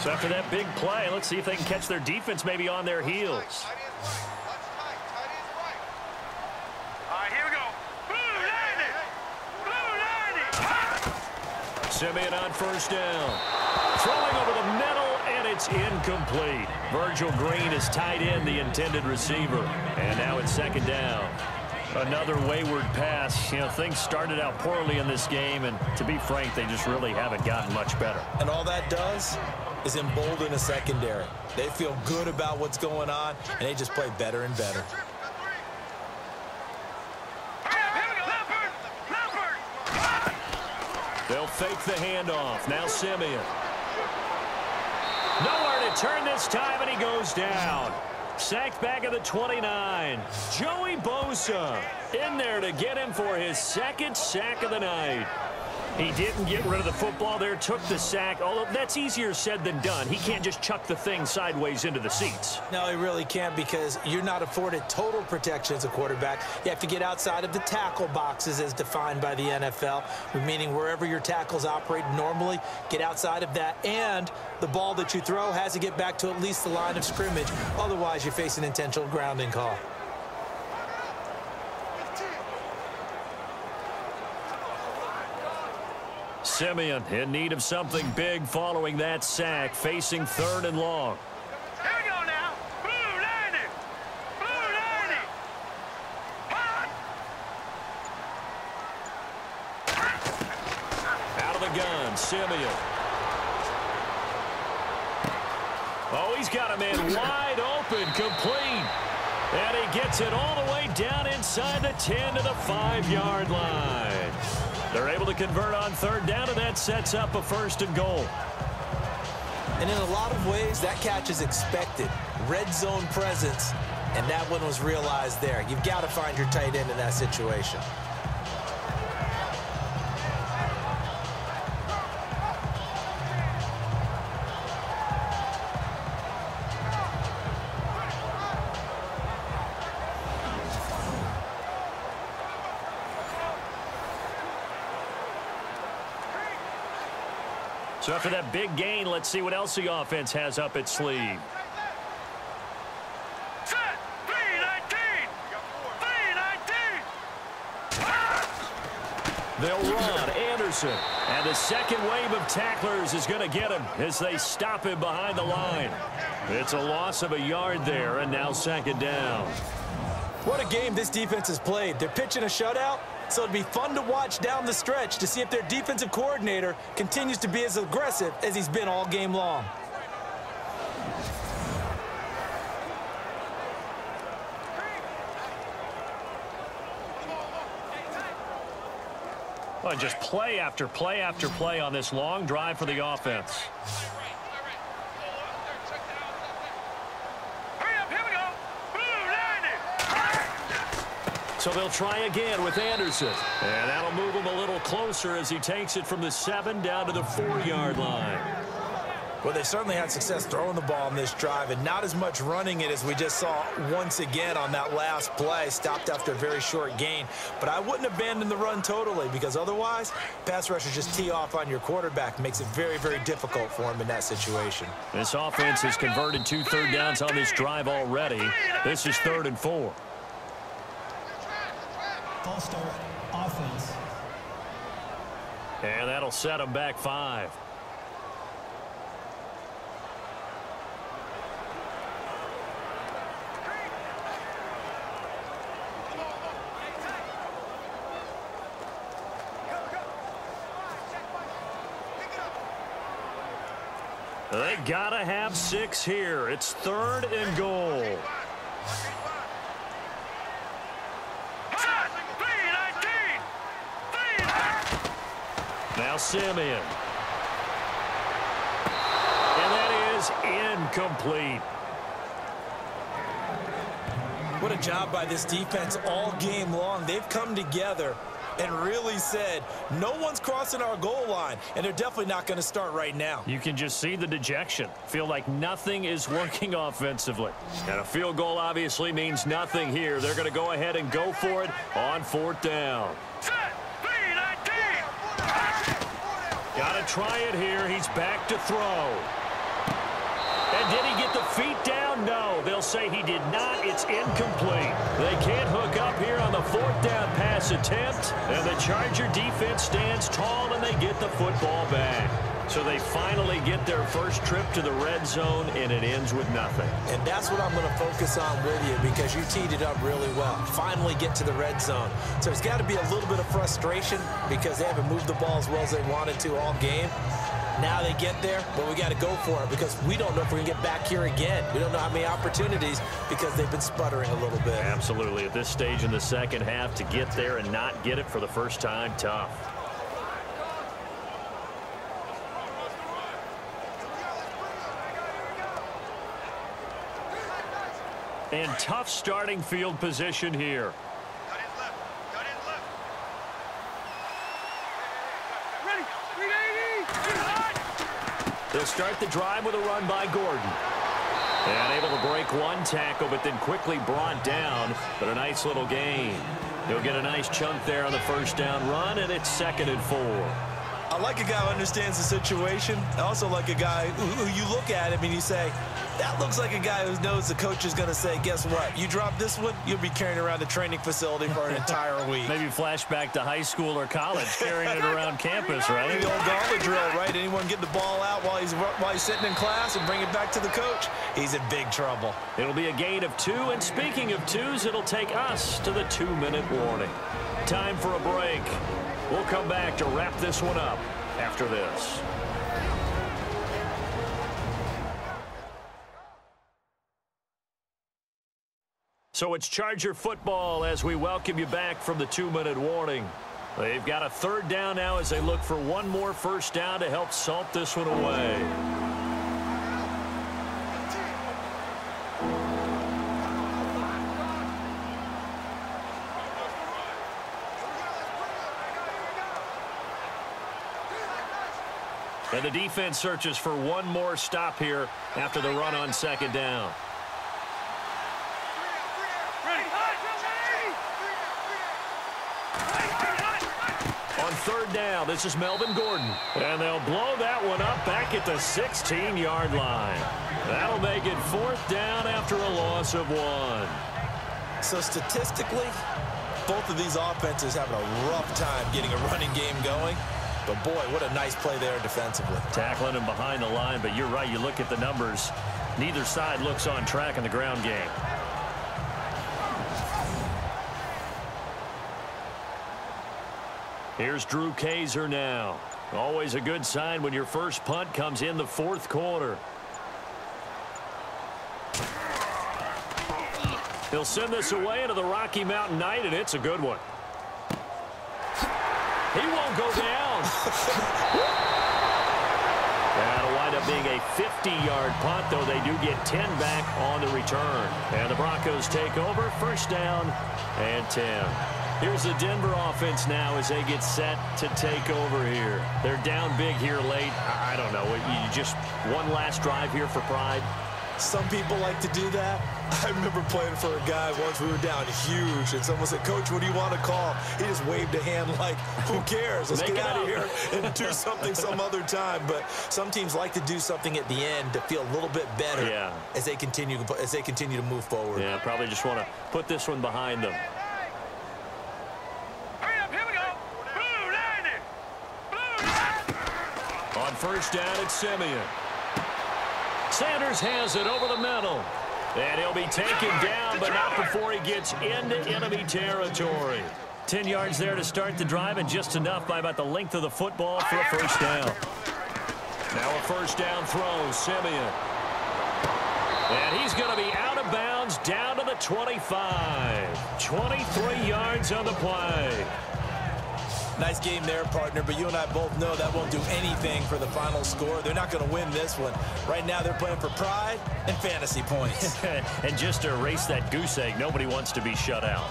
So after that big play, let's see if they can catch their defense maybe on their heels. Simeon on 1st down. Throwing over the middle, and it's incomplete. Virgil Green is tied in, the intended receiver. And now it's 2nd down. Another wayward pass. You know, things started out poorly in this game, and to be frank, they just really haven't gotten much better. And all that does is embolden a secondary. They feel good about what's going on, and they just play better and better. They'll fake the handoff. Now Simeon. Nowhere to turn this time, and he goes down. Sacked back at the 29. Joey Bosa in there to get him for his second sack of the night. He didn't get rid of the football there, took the sack, although that's easier said than done. He can't just chuck the thing sideways into the seats. No, he really can't, because you're not afforded total protection as a quarterback. You have to get outside of the tackle boxes as defined by the NFL, meaning wherever your tackles operate normally, get outside of that, and the ball that you throw has to get back to at least the line of scrimmage. Otherwise, you face an intentional grounding call. Simeon in need of something big following that sack, facing 3rd and long. Here we go now. Blue 90. Blue 90. Hot. Out of the gun, Simeon. Oh, he's got a man wide open, complete. And he gets it all the way down inside the 10 to the 5-yard line. They're able to convert on 3rd down, and that sets up a 1st and goal. And in a lot of ways, that catch is expected. Red zone presence, and that one was realized there. You've got to find your tight end in that situation. So after that big gain, let's see what else the offense has up its sleeve. Set. 319. 319. They'll run Anderson. And the second wave of tacklers is going to get him as they stop him behind the line. It's a loss of a yard there, and now 2nd down. What a game this defense has played. They're pitching a shutout, so it'd be fun to watch down the stretch to see if their defensive coordinator continues to be as aggressive as he's been all game long. Well, just play after play after play on this long drive for the offense. So they'll try again with Anderson. And that'll move him a little closer as he takes it from the 7 down to the 4-yard line. Well, they certainly had success throwing the ball on this drive, and not as much running it as we just saw once again on that last play. Stopped after a very short gain. But I wouldn't abandon the run totally, because otherwise, pass rushers just tee off on your quarterback. Makes it very, very difficult for him in that situation. This offense has converted 2 third downs on this drive already. This is 3rd and 4. False start, offense. And that'll set them back 5. They gotta have 6 here. It's 3rd and goal. Now Simeon. And that is incomplete. What a job by this defense all game long. They've come together and really said, no one's crossing our goal line, and they're definitely not going to start right now. You can just see the dejection. Feel like nothing is working offensively. And a field goal obviously means nothing here. They're going to go ahead and go for it on 4th down. Got to try it here. He's back to throw. And did he get the feet down? No. They'll say he did not. It's incomplete. They can't hook up here on the 4th down pass attempt. And the Charger defense stands tall, and they get the football back. So they finally get their first trip to the red zone, and it ends with nothing. And that's what I'm going to focus on with you, because you teed it up really well. Finally get to the red zone. So there's got to be a little bit of frustration because they haven't moved the ball as well as they wanted to all game. Now they get there, but we got to go for it because we don't know if we're going to get back here again. We don't know how many opportunities because they've been sputtering a little bit. Absolutely. At this stage in the second half, to get there and not get it for the first time, tough. And tough starting field position here. Cut in left. Cut in left. Ready. 380. They'll start the drive with a run by Gordon. And able to break one tackle, but then quickly brought down. But a nice little gain. He'll get a nice chunk there on the first down run, and it's 2nd and 4. I like a guy who understands the situation. I also like a guy who you look at him and you say, that looks like a guy who knows the coach is going to say, guess what? You drop this one, you'll be carrying around the training facility for an entire week. Maybe flashback to high school or college, carrying it around campus, right? The old gauntlet drill, right? Anyone get the ball out while he's sitting in class and bring it back to the coach? He's in big trouble. It'll be a gain of 2, and speaking of 2s, it'll take us to the 2-minute warning. Time for a break. We'll come back to wrap this one up after this. So it's Charger football as we welcome you back from the 2-minute warning. They've got a 3rd down now as they look for one more first down to help salt this one away. And the defense searches for one more stop here after the run on 2nd down. On 3rd down, this is Melvin Gordon. And they'll blow that one up back at the 16-yard line. That'll make it 4th down after a loss of 1. So statistically, both of these offenses having a rough time getting a running game going. But, boy, what a nice play there defensively. Tackling him behind the line, but you're right. You look at the numbers. Neither side looks on track in the ground game. Here's Drew Kaiser now. Always a good sign when your first punt comes in the 4th quarter. He'll send this away into the Rocky Mountain Night, and it's a good one. He won't go down. That'll wind up being a 50-yard punt, though they do get 10 back on the return. And the Broncos take over, 1st down and 10. Here's the Denver offense now as they get set to take over here. They're down big here late. I don't know. You just one last drive here for pride. Some people like to do that. I remember playing for a guy once. We were down huge, and someone said, Coach, what do you want to call? He just waved a hand like, who cares? Let's get out of here and do something some other time. But some teams like to do something at the end to feel a little bit better as they continue to move forward. Yeah, probably just want to put this one behind them. Hurry up, here we go. Blue line. Blue line. On 1st down, it's Simeon. Sanders has it over the middle. And he'll be taken down, but not before he gets into enemy territory. 10 yards there to start the drive, and just enough by about the length of the football for a 1st down. Now a 1st down throw, Simeon. And he's going to be out of bounds down to the 25. 23 yards on the play. Nice game there, partner, but you and I both know that won't do anything for the final score. They're not going to win this one. Right now, they're playing for pride and fantasy points. And just to erase that goose egg, nobody wants to be shut out.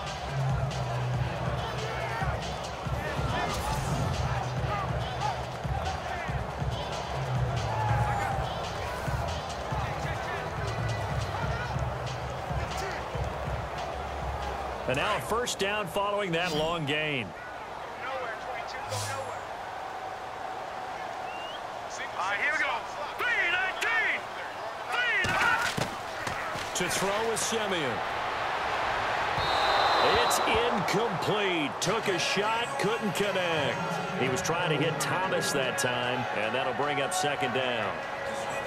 And now a 1st down following that long gain. Here we go. 319. 319. To throw is Simeon. It's incomplete. Took a shot, couldn't connect. He was trying to hit Thomas that time, and that'll bring up 2nd down.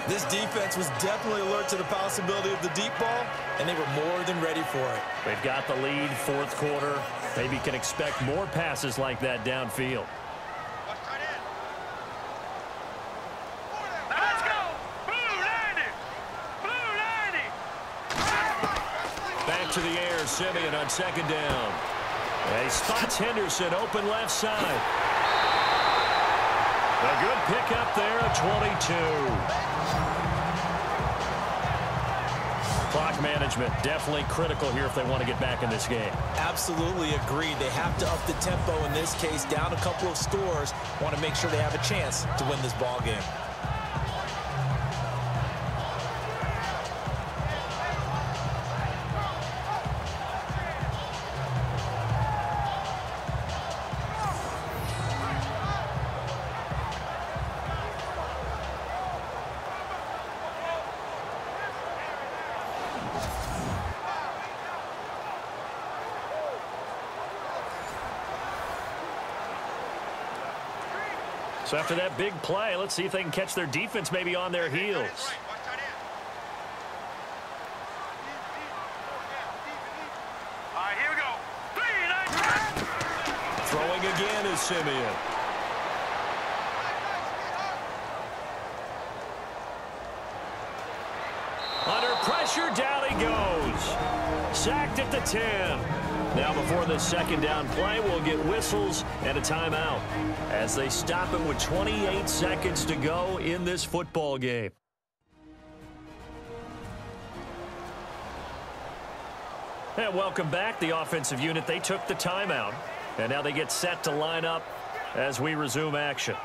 This defense was definitely alert to the possibility of the deep ball, and they were more than ready for it. They've got the lead, 4th quarter. Maybe can expect more passes like that downfield. Let's go. Blue line. Blue line. Back to the air, Simeon on 2nd down. And he spots Henderson open left side. A good pickup there at 22. Clock clock management, definitely critical here if they want to get back in this game. Absolutely agreed. They have to up the tempo in this case, down a couple of scores. Want to make sure they have a chance to win this ball game. So after that big play, let's see if they can catch their defense maybe on their heels. All right, here we go. Throwing again is Simeon. Under pressure, down he goes. Sacked at the 10. Now before this second down play, we'll get whistles and a timeout as they stop him with 28 seconds to go in this football game. And welcome back. The offensive unit, they took the timeout, and now they get set to line up as we resume action.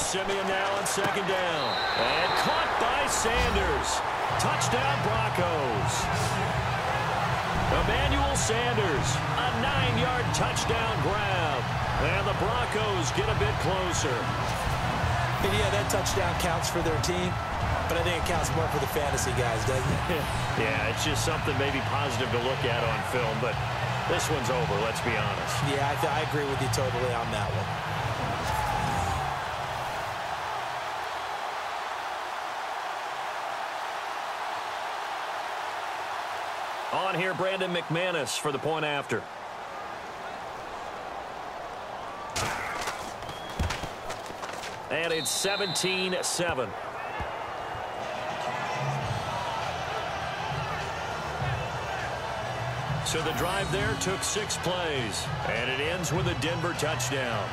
Simeon now on second down. And caught by Sanders. Touchdown, Broncos. Emmanuel Sanders, a 9-yard touchdown grab. And the Broncos get a bit closer. And yeah, that touchdown counts for their team, but I think it counts more for the fantasy guys, doesn't it? Yeah, it's just something maybe positive to look at on film, but this one's over, let's be honest. Yeah, I agree with you totally on that one. On here, Brandon McManus for the point after. And it's 17-7. So the drive there took 6 plays, and it ends with a Denver touchdown.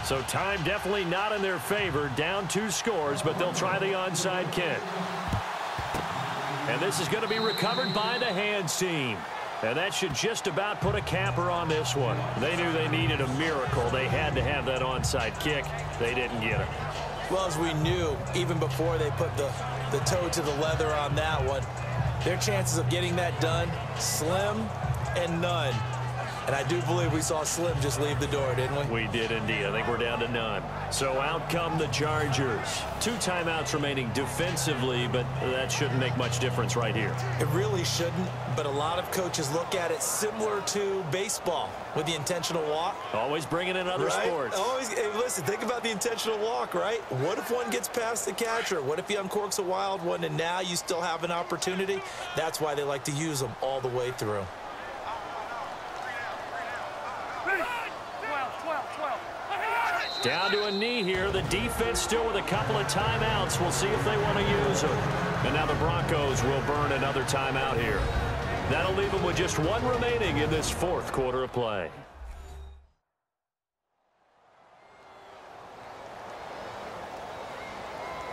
So time definitely not in their favor. Down 2 scores, but they'll try the onside kick. And this is going to be recovered by the hands team. And that should just about put a capper on this one. They knew they needed a miracle. They had to have that onside kick. They didn't get it. Well, as we knew, even before they put the toe to the leather on that one, their chances of getting that done, slim and none. And I do believe we saw Slim just leave the door, didn't we? We did indeed. I think we're down to none. So out come the Chargers. 2 timeouts remaining defensively, but that shouldn't make much difference right here. It really shouldn't, but a lot of coaches look at it similar to baseball with the intentional walk. Always bringing in other sports. Always, hey, listen, think about the intentional walk, right? What if one gets past the catcher? What if he uncorks a wild one and now you still have an opportunity? That's why they like to use them all the way through. Down to a knee here. The defense still with a couple of timeouts. We'll see if they want to use them. And now the Broncos will burn another timeout here. That'll leave them with just 1 remaining in this 4th quarter of play.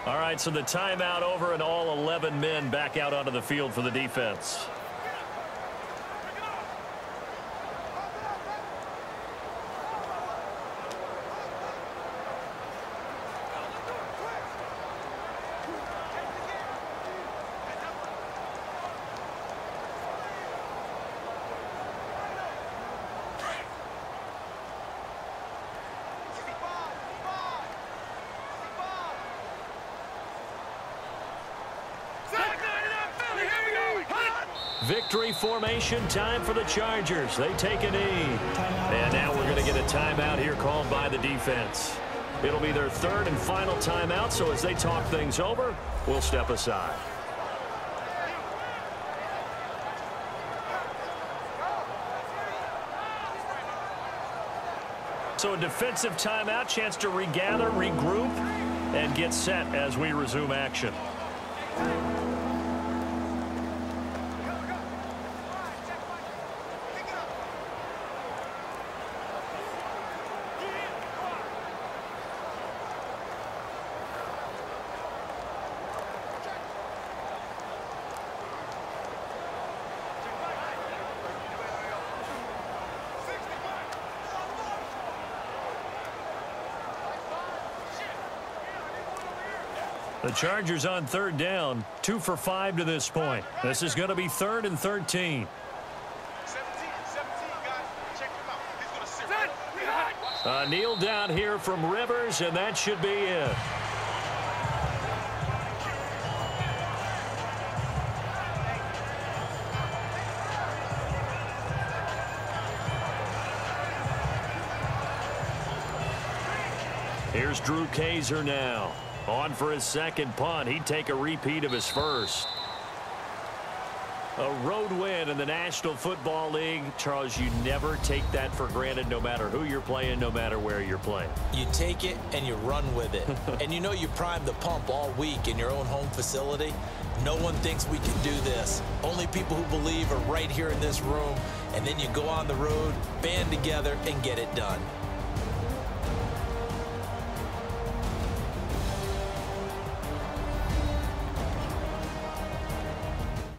All right, so the timeout over and all 11 men back out onto the field for the defense. victory formation. Time for the Chargers. They take a knee. And now we're going to get a timeout here called by the defense. It'll be their third and final timeout, so as they talk things over, we'll step aside. So a defensive timeout, chance to regather, regroup, and get set as we resume action. The Chargers on third down, 2 for 5 to this point. This is going to be 3rd and 13. 17, guys. Check him out. He's going to sit right. Kneel down here from Rivers, and that should be it. Here's Drew Kaiser now. On for his second punt. He'd take a repeat of his first. A road win in the National Football League. Charles, you never take that for granted no matter who you're playing, no matter where you're playing. You take it and you run with it. And you know you primed the pump all week in your own home facility. No one thinks we can do this. Only people who believe are right here in this room. And then you go on the road, band together, and get it done.